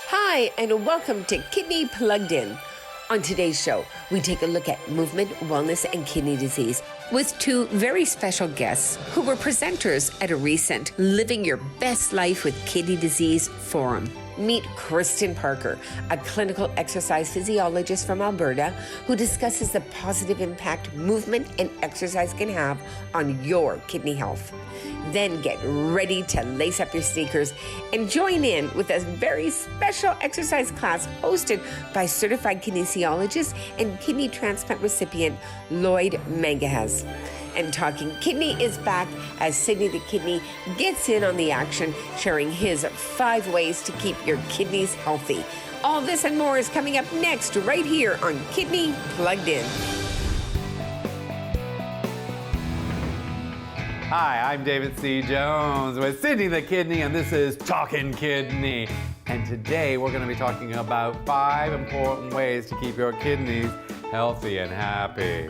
Hi, and welcome to Kidney Plugged In. On today's show, we take a look at movement, wellness, and kidney disease with two very special guests who were presenters at a recent Living Your Best Life with Kidney Disease forum. Meet Kristen Parker, a clinical exercise physiologist from Alberta who discusses the positive impact movement and exercise can have on your kidney health. Then get ready to lace up your sneakers and join in with a very special exercise class hosted by certified kinesiologist and kidney transplant recipient Lloyd Mangahas. And Talking Kidney is back as Sidney the Kidney gets in on the action, sharing his 5 ways to keep your kidneys healthy. All this and more is coming up next right here on Kidney Plugged In. Hi, I'm David C. Jones with Sidney the Kidney, and this is Talking Kidney. And today we're going to be talking about 5 important ways to keep your kidneys healthy and happy.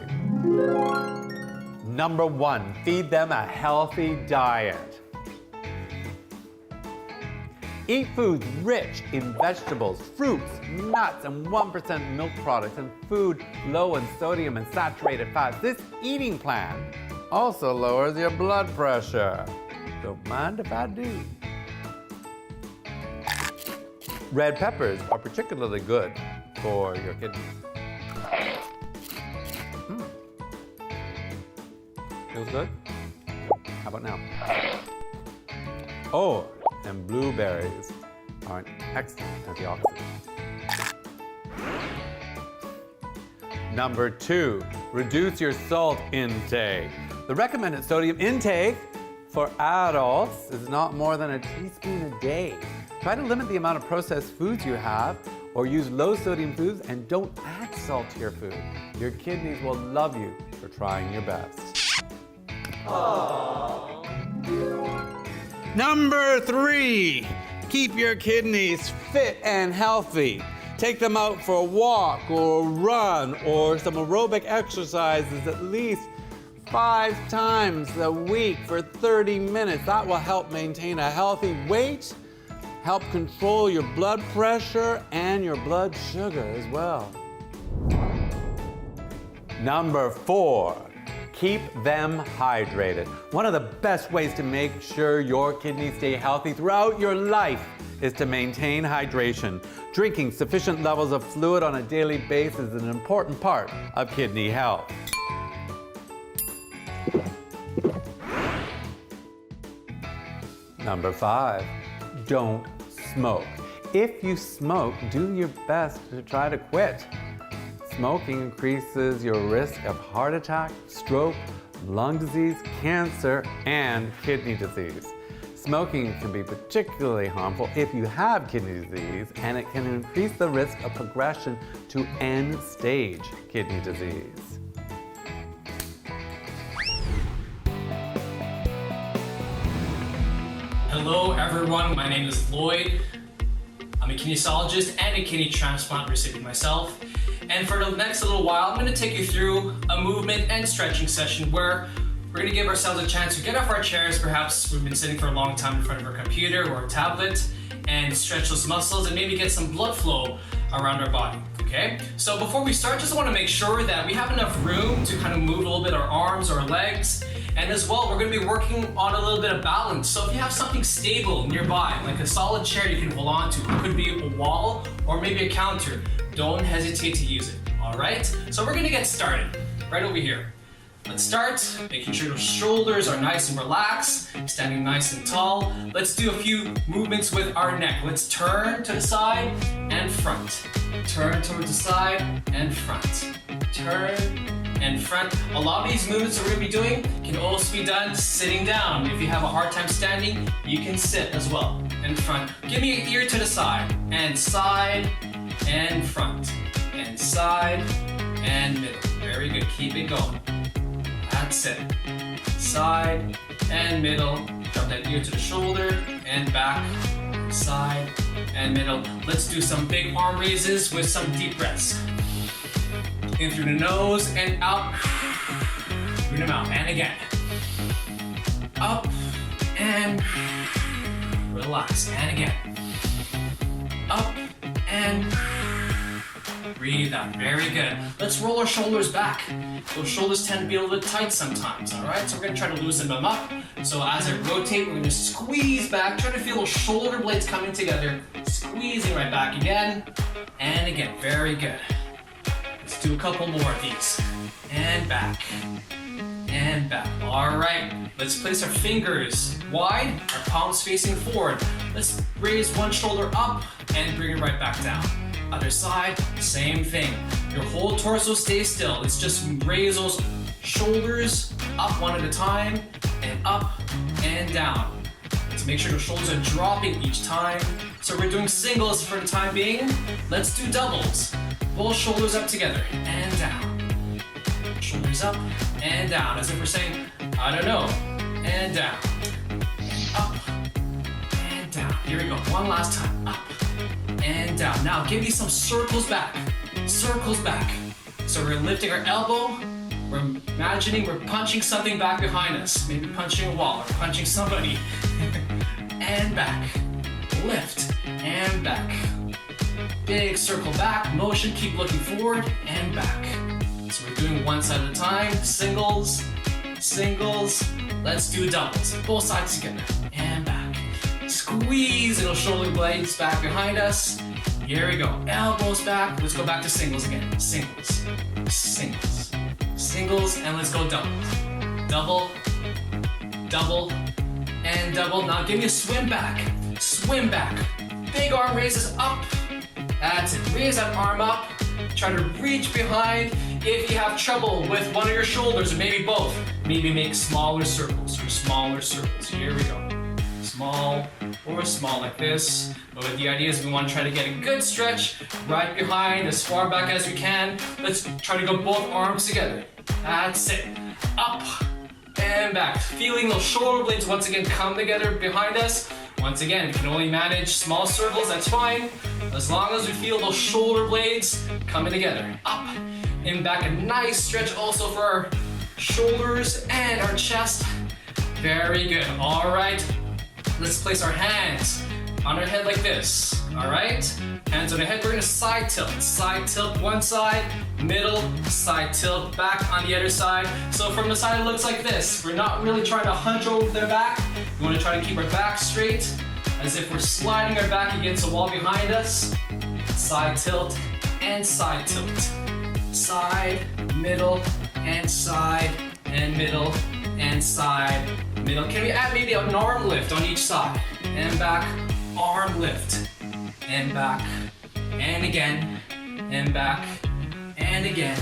Number 1, feed them a healthy diet. Eat foods rich in vegetables, fruits, nuts, and 1% milk products, and food low in sodium and saturated fats. This eating plan also lowers your blood pressure. Don't mind if I do. Red peppers are particularly good for your kidneys. Feels good? How about now? Oh, and blueberries are an excellent antioxidant. Number 2, reduce your salt intake. The recommended sodium intake for adults is not more than a teaspoon a day. Try to limit the amount of processed foods you have or use low sodium foods, and don't add salt to your food. Your kidneys will love you for trying your best. Aww. Number 3, keep your kidneys fit and healthy. Take them out for a walk or a run or some aerobic exercises at least 5 times a week for 30 minutes. That will help maintain a healthy weight, help control your blood pressure and your blood sugar as well. Number 4, keep them hydrated. One of the best ways to make sure your kidneys stay healthy throughout your life is to maintain hydration. Drinking sufficient levels of fluid on a daily basis is an important part of kidney health. Number 5, don't smoke. If you smoke, do your best to try to quit. Smoking increases your risk of heart attack, stroke, lung disease, cancer, and kidney disease. Smoking can be particularly harmful if you have kidney disease, and it can increase the risk of progression to end-stage kidney disease. Hello everyone, my name is Lloyd. I'm a kinesiologist and a kidney transplant recipient myself. And for the next little while, I'm going to take you through a movement and stretching session where we're going to give ourselves a chance to get off our chairs. Perhaps we've been sitting for a long time in front of our computer or a tablet, and stretch those muscles and maybe get some blood flow around our body. Okay, so before we start, just want to make sure that we have enough room to kind of move a little bit our arms or legs. And as well, we're going to be working on a little bit of balance. So if you have something stable nearby, like a solid chair you can hold on to, it could be a wall or maybe a counter, don't hesitate to use it, all right? So we're going to get started right over here. Let's start making sure those shoulders are nice and relaxed, standing nice and tall. Let's do a few movements with our neck. Let's turn to the side and front. Turn towards the side and front. Turn and front. A lot of these movements that we're going to be doing can also be done sitting down. If you have a hard time standing, you can sit as well. And front. Give me an ear to the side. And side and front. And side and middle. Very good. Keep it going. That's it. Side and middle. Drop that ear to the shoulder and back. Side and middle. Let's do some big arm raises with some deep breaths. In through the nose and out through the mouth. And again. Up and relax. And again. Up breathe out. Very good. Let's roll our shoulders back. Those shoulders tend to be a little bit tight sometimes, all right? So we're gonna try to loosen them up. So as I rotate, we're gonna squeeze back. Try to feel those shoulder blades coming together. Squeezing right back again and again. Very good. Let's do a couple more of these. And back. And back. All right, let's place our fingers wide, our palms facing forward. Let's raise one shoulder up and bring it right back down. Other side, same thing. Your whole torso stays still. Let's just raise those shoulders up one at a time and up and down. Let's make sure the shoulders are dropping each time. So we're doing singles for the time being. Let's do doubles. Both shoulders up together and down. Shoulders up and down, as if we're saying, I don't know, and down, up, and down. Here we go, one last time, up, and down. Now give me some circles back, circles back. So we're lifting our elbow, we're imagining we're punching something back behind us, maybe punching a wall or punching somebody, and back, lift, and back. Big circle back, motion, keep looking forward, and back. So we're doing one side at a time, singles, singles. Let's do doubles, both sides together, and back. Squeeze those shoulder blades back behind us. Here we go, elbows back. Let's go back to singles again. Singles, singles, singles, and let's go doubles. Double, double, and double. Now give me a swim back, swim back. Big arm raises up. That's it, raise that arm up. Try to reach behind. If you have trouble with one of your shoulders, or maybe both, maybe make smaller circles or smaller circles. Here we go. Small or small like this. But the idea is we want to try to get a good stretch right behind, as far back as we can. Let's try to go both arms together. That's it. Up and back. Feeling those shoulder blades once again come together behind us. Once again, if you can only manage small circles, that's fine. As long as we feel those shoulder blades coming together. Up and back, a nice stretch also for our shoulders and our chest. Very good. All right, let's place our hands on our head like this. All right, hands on our head. We're gonna side tilt one side, middle, side tilt back on the other side. So from the side it looks like this. We're not really trying to hunch over their back. We want to try to keep our back straight, as if we're sliding our back against the wall behind us. Side tilt and side tilt. Side, middle, and side, and middle, and side, middle. Can we add maybe an arm lift on each side? And back, arm lift. And back, and again, and back, and again,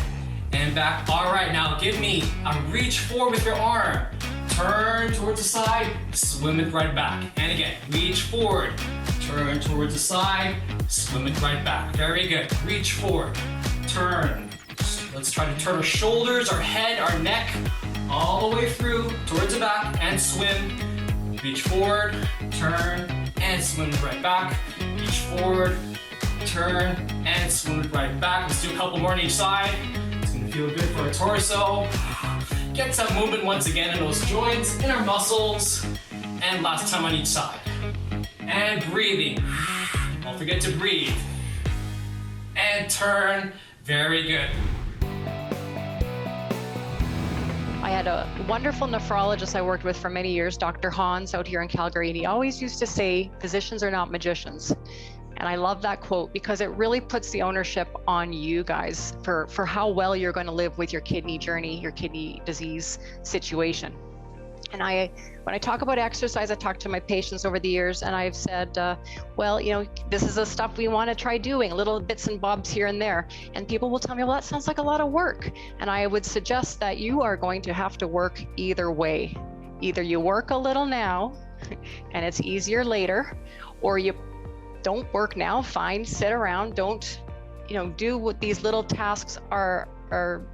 and back. All right, now give me a reach forward with your arm. Turn towards the side, swim it right back. And again, reach forward, turn towards the side, swim it right back. Very good. Reach forward, turn. Let's try to turn our shoulders, our head, our neck, all the way through towards the back and swim. Reach forward, turn, and swim it right back. Reach forward, turn, and swim it right back. Let's do a couple more on each side. It's gonna feel good for our torso. Get some movement once again in those joints, in our muscles. And last time on each side. And breathing. Don't forget to breathe. And turn. Very good. I had a wonderful nephrologist I worked with for many years, Dr. Hans, out here in Calgary, and he always used to say, physicians are not magicians. And I love that quote because it really puts the ownership on you guys for how well you're going to live with your kidney journey, your kidney disease situation. And when I talk about exercise, I talk to my patients over the years, and I've said, well, you know, this is the stuff we want to try doing, little bits and bobs here and there. And people will tell me, well, that sounds like a lot of work. And I would suggest that you are going to have to work either way. Either you work a little now, and it's easier later, or you don't work now, fine, sit around, don't, you know, do what these little tasks are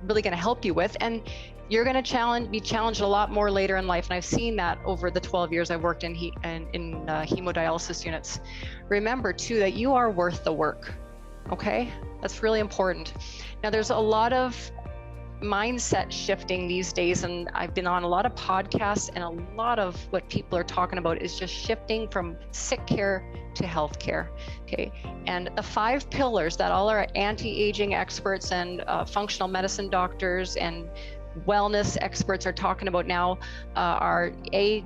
really going to help you with. And you're going to be challenged a lot more later in life. And I've seen that over the 12 years I've worked in hemodialysis units. Remember too, that you are worth the work. Okay. That's really important. Now there's a lot of mindset shifting these days, and I've been on a lot of podcasts, and a lot of what people are talking about is just shifting from sick care to health care. Okay, and the 5 pillars that all our anti-aging experts and functional medicine doctors and wellness experts are talking about now are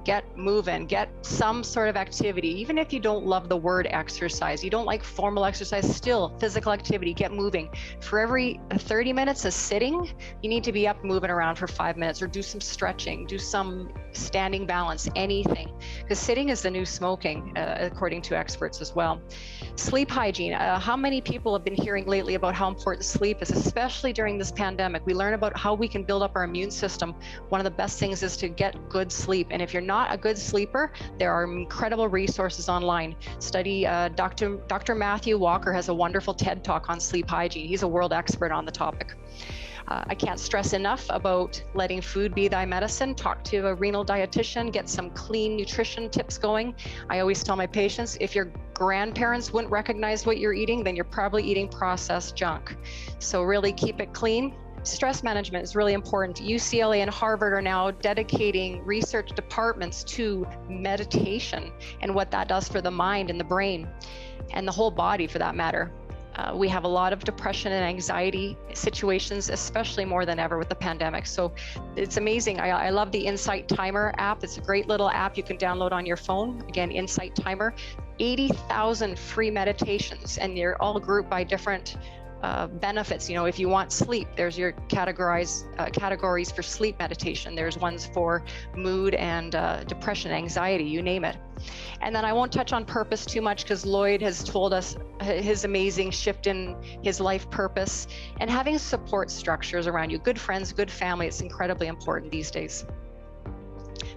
get moving, get some sort of activity. Even if you don't love the word exercise, you don't like formal exercise, still physical activity, get moving. For every 30 minutes of sitting, you need to be up moving around for 5 minutes, or do some stretching, do some standing balance, anything, because sitting is the new smoking, according to experts as well. Sleep hygiene. How many people have been hearing lately about how important sleep is, especially during this pandemic? We learn about how we can build up our immune system. One of the best things is to get good sleep. And if you're not a good sleeper, there are incredible resources online. Dr. Matthew Walker has a wonderful TED Talk on sleep hygiene. He's a world expert on the topic. I can't stress enough about letting food be thy medicine. Talk to a renal dietitian, get some clean nutrition tips going. I always tell my patients, if your grandparents wouldn't recognize what you're eating, then you're probably eating processed junk. So really keep it clean. Stress management is really important. UCLA and Harvard are now dedicating research departments to meditation and what that does for the mind and the brain and the whole body for that matter. We have a lot of depression and anxiety situations, especially more than ever with the pandemic. So it's amazing. I love the Insight Timer app. It's a great little app you can download on your phone. Again, Insight Timer, 80,000 free meditations, and they're all grouped by different benefits. You know, if you want sleep, there's your categories for sleep meditation. There's ones for mood and depression, anxiety, you name it. And then I won't touch on purpose too much because Lloyd has told us his amazing shift in his life purpose, and having support structures around you, good friends, good family, it's incredibly important these days.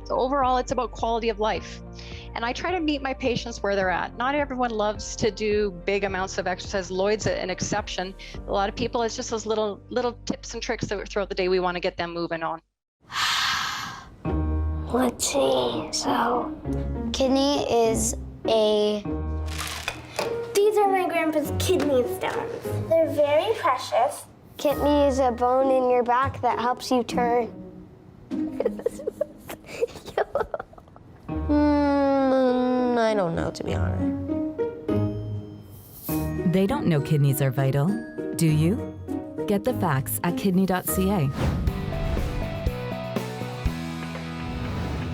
So overall, it's about quality of life. And I try to meet my patients where they're at. Not everyone loves to do big amounts of exercise. Lloyd's an exception. A lot of people, it's just those little tips and tricks that throughout the day we want to get them moving on. Let's see, so kidney is these are my grandpa's kidney stones. They're very precious. Kidney is a bone in your back that helps you turn. I don't know, to be honest. They don't know kidneys are vital, do you? Get the facts at kidney.ca.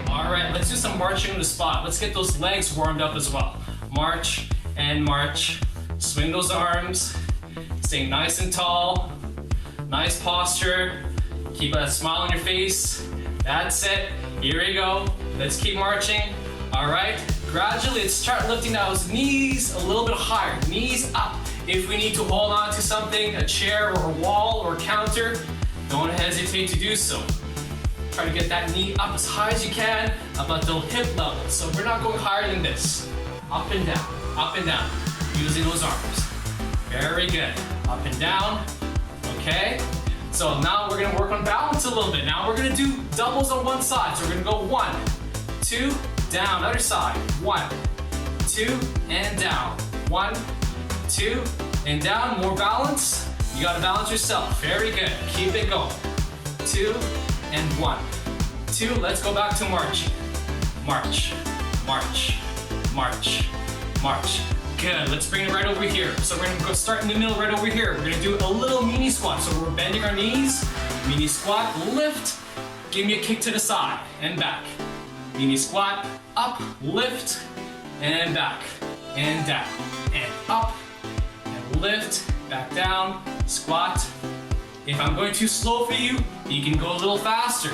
All right, let's do some marching on the spot. Let's get those legs warmed up as well. March and march. Swing those arms. Stay nice and tall. Nice posture. Keep a smile on your face. That's it. Here we go. Let's keep marching. All right. Gradually, let's start lifting those knees a little bit higher. Knees up. If we need to hold on to something, a chair or a wall or a counter, don't hesitate to do so. Try to get that knee up as high as you can, about the hip level. So we're not going higher than this. Up and down, using those arms. Very good. Up and down. Okay. So now we're gonna work on balance a little bit. Now we're gonna do doubles on one side. So we're gonna go 1, 2, down, other side. 1, 2, and down. 1, 2, and down. More balance. You gotta balance yourself. Very good. Keep it going. 2, and 1, 2. Let's go back to marching. March, march, march, march. Good. Let's bring it right over here. So we're gonna go start in the middle right over here. We're gonna do a little mini squat. So we're bending our knees. Mini squat, lift. Give me a kick to the side and back. Mini squat, up, lift, and back, and down, and up, and lift, back down, squat. If I'm going too slow for you, you can go a little faster.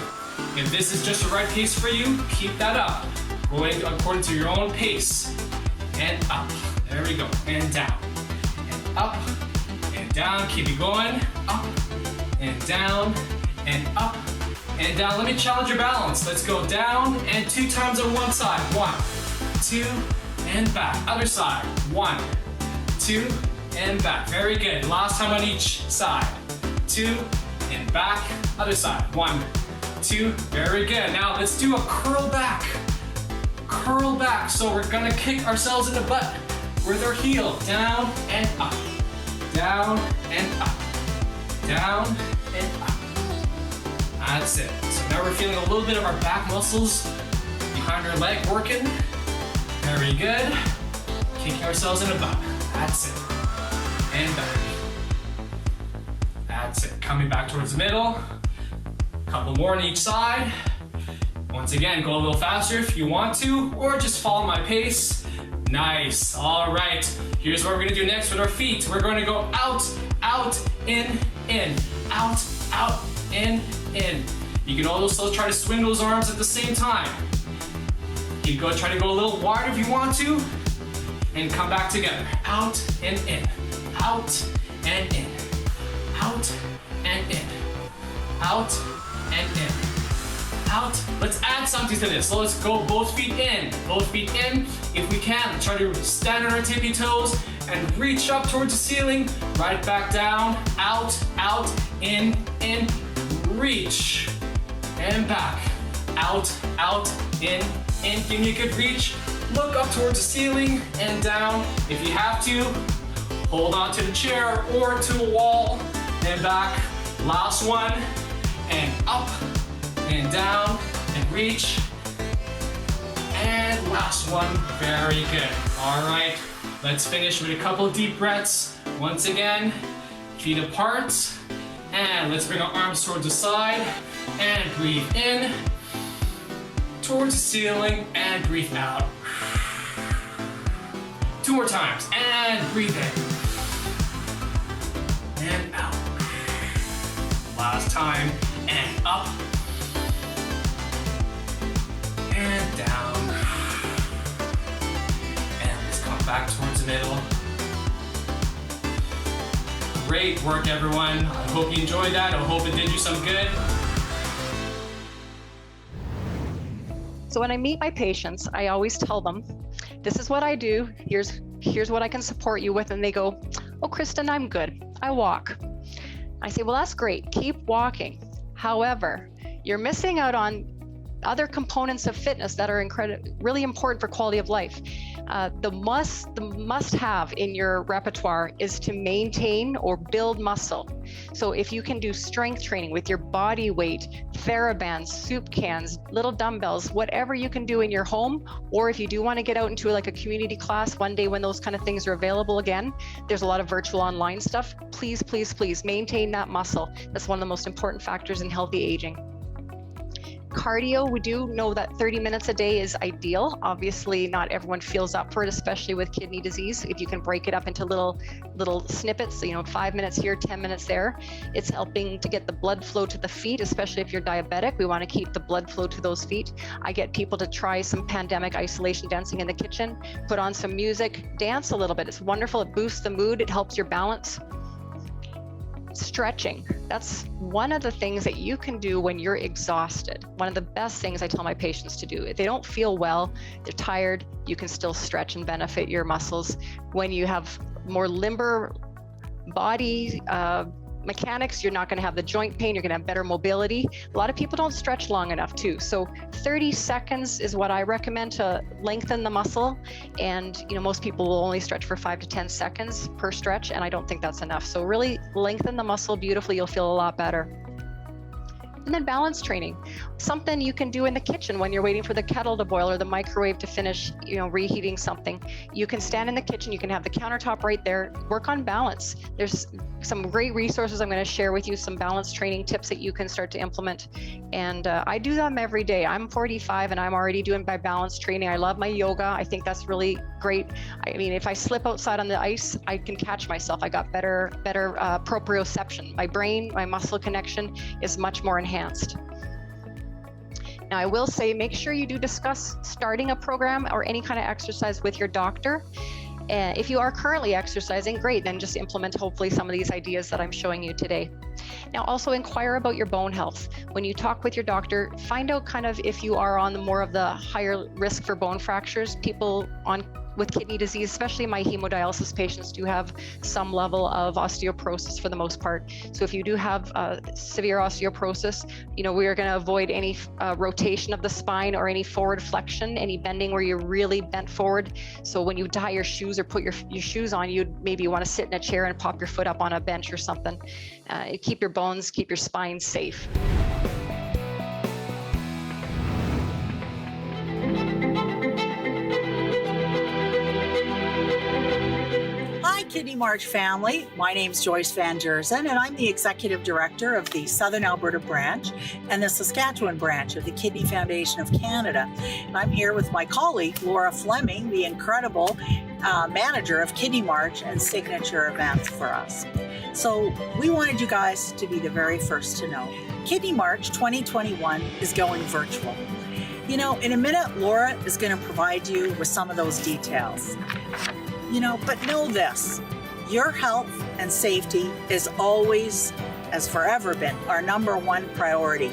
If this is just the right pace for you, keep that up. Going according to your own pace. And up. There we go. And down. And up. And down. Keep it going. Up. And down. And up. And down. Let me challenge your balance. Let's go down and 2 times on one side. 1, 2, and back. Other side. 1, 2, and back. Very good. Last time on each side. 2, and back. Other side. 1, 2. Very good. Now let's do a curl back. Curl back. So we're gonna kick ourselves in the butt with our heel. Down and up. Down and up. Down and up. That's it. So now we're feeling a little bit of our back muscles behind our leg working. Very good. Kicking ourselves in the butt. That's it. And back. That's it. Coming back towards the middle. Couple more on each side. Once again, go a little faster if you want to, or just follow my pace. Nice. All right. Here's what we're gonna do next with our feet. We're gonna go out, out, in, out, out, in. You can also try to swing those arms at the same time. You can try to go a little wider if you want to, and come back together. Out and in, out and in, out and in, out and in, out. Let's add something to this. So let's go both feet in. If we can, try to stand on our tippy toes and reach up towards the ceiling. Right back down, out, out, in, reach, and back, out, out, in. Give me a good reach. Look up towards the ceiling and down. If you have to, hold on to the chair or to a wall and back. Last one, and up and down and reach. And last one, very good. All right, let's finish with a couple of deep breaths. Once again, feet apart. And let's bring our arms towards the side and breathe in. Towards the ceiling and breathe out. 2 more times and breathe in. And out. Last time and up. And down. And let's come back towards the middle. Great work, everyone. I hope you enjoyed that. I hope it did you some good. So when I meet my patients, I always tell them, this is what I do, here's what I can support you with, and they go, oh, Kristen, I'm good, I walk. I say, well, that's great, keep walking. However, you're missing out on other components of fitness that are really important for quality of life. The must-have in your repertoire is to maintain or build muscle. So if you can do strength training with your body weight, TheraBands, soup cans, little dumbbells, whatever you can do in your home, or if you do want to get out into like a community class one day when those kind of things are available again, there's a lot of virtual online stuff. Please, please, please maintain that muscle. That's one of the most important factors in healthy aging. Cardio, we do know that 30 minutes a day is ideal. Obviously, not everyone feels up for it, especially with kidney disease. If you can break it up into little snippets, 5 minutes here, 10 minutes there, it's helping to get the blood flow to the feet, especially if you're diabetic. We want to keep the blood flow to those feet. I get people to try some pandemic isolation dancing in the kitchen, put on some music, dance a little bit. It's wonderful. It boosts the mood. It helps your balance. Stretching. That's one of the things that you can do when you're exhausted. One of the best things I tell my patients to do. If they don't feel well, they're tired, you can still stretch and benefit your muscles. When you have more limber body mechanics, you're not going to have the joint pain, you're going to have better mobility. A lot of people don't stretch long enough too. So 30 seconds is what I recommend to lengthen the muscle. And most people will only stretch for 5 to 10 seconds per stretch, and I don't think that's enough. So really lengthen the muscle beautifully, you'll feel a lot better. And then balance training, something you can do in the kitchen when you're waiting for the kettle to boil or the microwave to finish, reheating something. You can stand in the kitchen, you can have the countertop right there, work on balance. There's some great resources I'm going to share with you, some balance training tips that you can start to implement. And I do them every day. I'm 45 and I'm already doing my balance training. I love my yoga. I think that's really great. I mean, if I slip outside on the ice, I can catch myself. I got better proprioception. My brain, my muscle connection is much more enhanced. Now, I will say, make sure you do discuss starting a program or any kind of exercise with your doctor. If you are currently exercising, great, then just implement hopefully some of these ideas that I'm showing you today. Now, also inquire about your bone health. When you talk with your doctor, find out kind of if you are on more of the higher risk for bone fractures. People with kidney disease, especially my hemodialysis patients, do have some level of osteoporosis for the most part. So if you do have severe osteoporosis, we are going to avoid any rotation of the spine or any forward flexion, any bending where you're really bent forward. So when you tie your shoes or put your shoes on, you'd maybe want to sit in a chair and pop your foot up on a bench or something. Keep your bones, keep your spine safe. Hi, Kidney March family. My name's Joyce Van Jersen, and I'm the Executive Director of the Southern Alberta branch and the Saskatchewan branch of the Kidney Foundation of Canada. And I'm here with my colleague, Laura Fleming, the incredible manager of Kidney March and signature events for us. So we wanted you guys to be the very first to know. Kidney March 2021 is going virtual. You know, in a minute, Laura is going to provide you with some of those details. But know this, your health and safety is always, has forever been, our number one priority.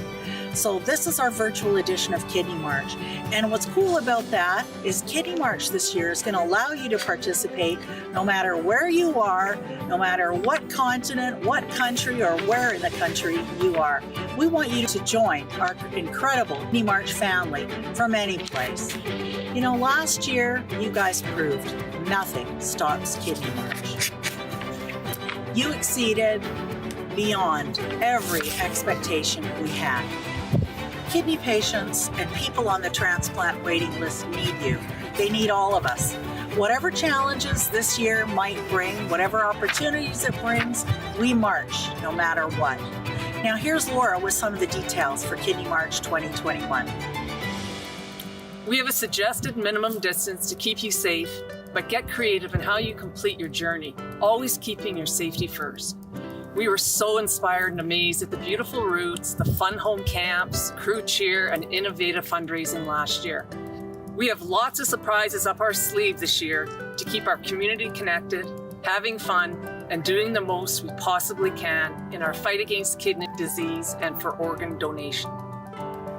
So this is our virtual edition of Kidney March. And what's cool about that is Kidney March this year is going to allow you to participate no matter where you are, no matter what continent, what country, or where in the country you are. We want you to join our incredible Kidney March family from any place. Last year, you guys proved nothing stops Kidney March. You exceeded beyond every expectation we had. Kidney patients and people on the transplant waiting list need you. They need all of us. Whatever challenges this year might bring, whatever opportunities it brings, we march no matter what. Now here's Laura with some of the details for Kidney March 2021. We have a suggested minimum distance to keep you safe, but get creative in how you complete your journey, always keeping your safety first. We were so inspired and amazed at the beautiful routes, the fun home camps, crew cheer, and innovative fundraising last year. We have lots of surprises up our sleeve this year to keep our community connected, having fun, and doing the most we possibly can in our fight against kidney disease and for organ donation.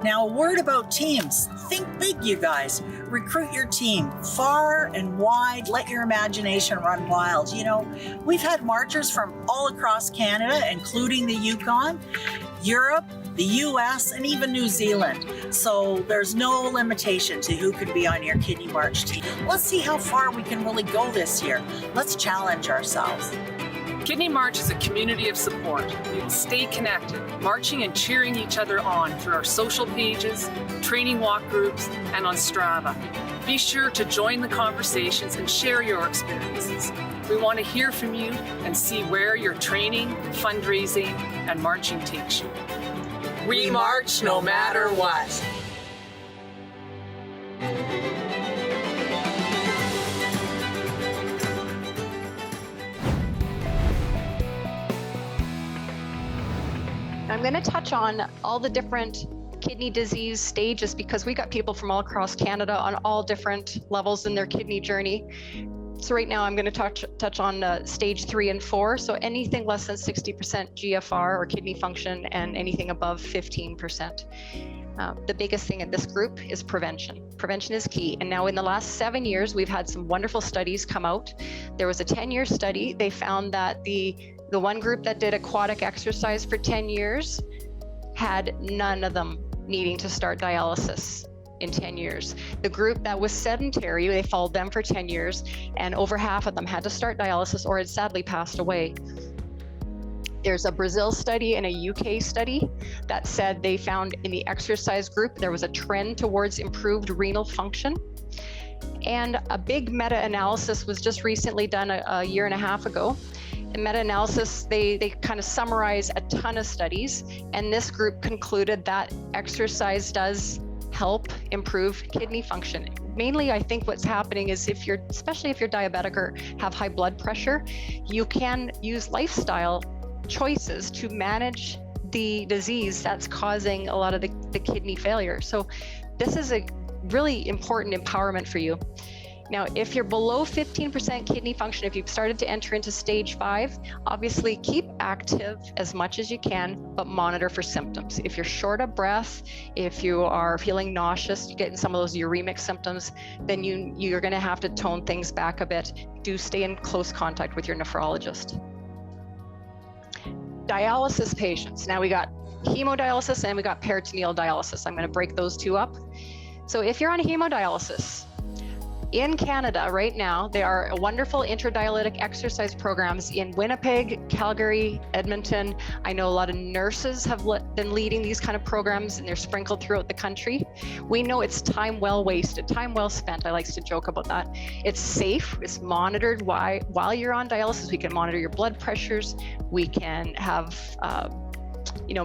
Now, a word about teams. Think big, you guys. Recruit your team far and wide. Let your imagination run wild. We've had marchers from all across Canada, including the Yukon, Europe, the US, and even New Zealand. So there's no limitation to who can be on your Kidney March team. Let's see how far we can really go this year. Let's challenge ourselves. Kidney March is a community of support. We will stay connected, marching and cheering each other on through our social pages, training walk groups, and on Strava. Be sure to join the conversations and share your experiences. We want to hear from you and see where your training, fundraising, and marching takes you. We march no matter what. I'm going to touch on all the different kidney disease stages because we got people from all across Canada on all different levels in their kidney journey. So right now I'm going to touch on stage 3 and 4. So anything less than 60% GFR or kidney function and anything above 15%. The biggest thing in this group is prevention. Prevention is key. And now in the last 7 years, we've had some wonderful studies come out. There was a 10-year study. They found that the one group that did aquatic exercise for 10 years had none of them needing to start dialysis in 10 years. The group that was sedentary, they followed them for 10 years, and over half of them had to start dialysis or had sadly passed away. There's a Brazil study and a UK study that said they found in the exercise group there was a trend towards improved renal function. And a big meta-analysis was just recently done a year and a half ago. In meta-analysis, they kind of summarize a ton of studies, and this group concluded that exercise does help improve kidney function. Mainly, I think what's happening is especially if you're diabetic or have high blood pressure, you can use lifestyle choices to manage the disease that's causing a lot of the kidney failure. So this is a really important empowerment for you. Now, if you're below 15% kidney function, if you've started to enter into stage 5, obviously keep active as much as you can, but monitor for symptoms. If you're short of breath, if you are feeling nauseous, you're getting some of those uremic symptoms, then you're going to have to tone things back a bit. Do stay in close contact with your nephrologist. Dialysis patients. Now we got hemodialysis and we got peritoneal dialysis. I'm going to break those two up. So if you're on hemodialysis, In Canada right now, there are wonderful intradialytic exercise programs in Winnipeg, Calgary, Edmonton. I know a lot of nurses have been leading these kind of programs, and they're sprinkled throughout the country. We know it's time well wasted, time well spent. I like to joke about that. It's safe, it's monitored while you're on dialysis. We can monitor your blood pressures. We can have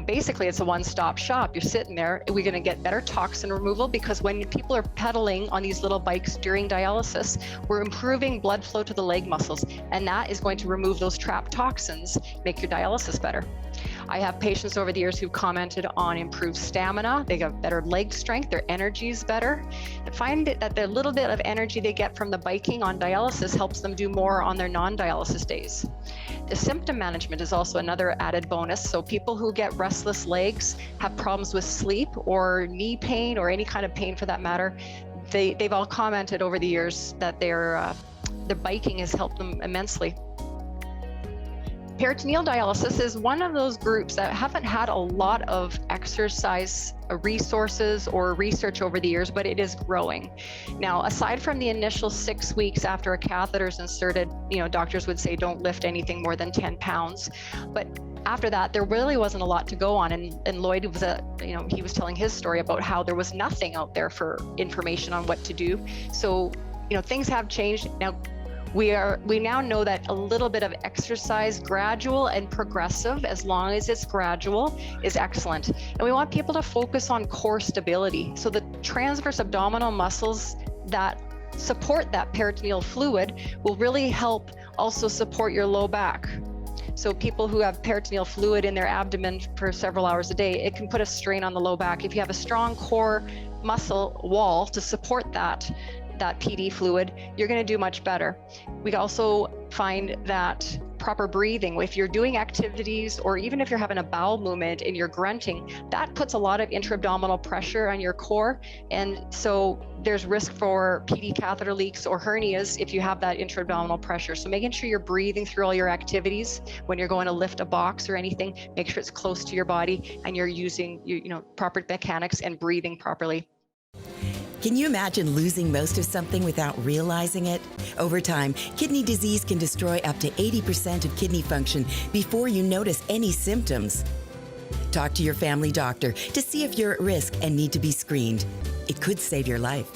basically it's a one-stop shop. You're sitting there. We're going to get better toxin removal, because when people are pedaling on these little bikes during dialysis, we're improving blood flow to the leg muscles, and that is going to remove those trapped toxins, make your dialysis better. I have patients over the years who've commented on improved stamina. They got better leg strength, their energy is better. I find that the little bit of energy they get from the biking on dialysis helps them do more on their non-dialysis days. The symptom management is also another added bonus. So people who get restless legs, have problems with sleep or knee pain or any kind of pain for that matter, they've all commented over the years that their biking has helped them immensely. Peritoneal dialysis is one of those groups that haven't had a lot of exercise resources or research over the years, but it is growing. Now, aside from the initial 6 weeks after a catheter is inserted, doctors would say don't lift anything more than 10 pounds. But after that, there really wasn't a lot to go on. And Lloyd was he was telling his story about how there was nothing out there for information on what to do. So, things have changed. Now, we now know that a little bit of exercise, gradual and progressive, as long as it's gradual, is excellent. And we want people to focus on core stability. So the transverse abdominal muscles that support that peritoneal fluid will really help also support your low back. So people who have peritoneal fluid in their abdomen for several hours a day, it can put a strain on the low back. If you have a strong core muscle wall to support that PD fluid, you're going to do much better. We also find that proper breathing, if you're doing activities or even if you're having a bowel movement and you're grunting, that puts a lot of intra-abdominal pressure on your core. And so there's risk for PD catheter leaks or hernias if you have that intra-abdominal pressure. So making sure you're breathing through all your activities when you're going to lift a box or anything, make sure it's close to your body and you're using proper mechanics and breathing properly. Can you imagine losing most of something without realizing it? Over time, kidney disease can destroy up to 80% of kidney function before you notice any symptoms. Talk to your family doctor to see if you're at risk and need to be screened. It could save your life.